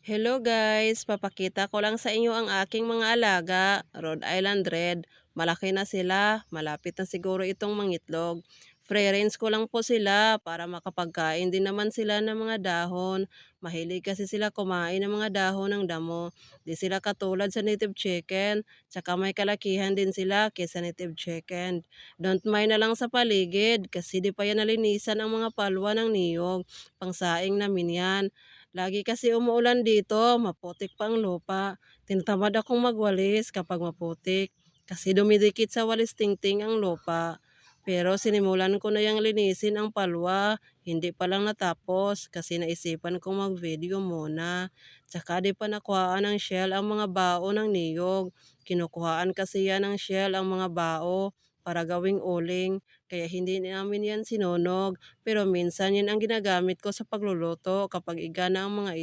Hello guys, papakita ko lang sa inyo ang aking mga alaga, Rhode Island Red. Malaki na sila, malapit na siguro itong mangitlog. Free range ko lang po sila para makapagkain din naman sila ng mga dahon. Mahilig kasi sila kumain ng mga dahon ng damo. Di sila katulad sa native chicken, tsaka may kalakihan din sila kaysa native chicken. Don't mind na lang sa paligid kasi di pa yan nalinisan ang mga palwa ng niyog. Pangsaing namin yan. Lagi kasi umuulan dito, maputik pa ang lupa. Tinatamad akong magwalis kapag maputik kasi dumidikit sa walis tingting ang lupa. Pero sinimulan ko na yung linisin ang palwa, hindi pa lang natapos kasi naisipan kong mag-video muna. Tsaka di pa nakuhaan ng shell ang mga bao ng niyog. Kinukuhaan kasi yan ng shell ang mga bao para gawing uling, kaya hindi namin yan sinunog. Pero minsan yan ang ginagamit ko sa pagluluto kapag igana ang mga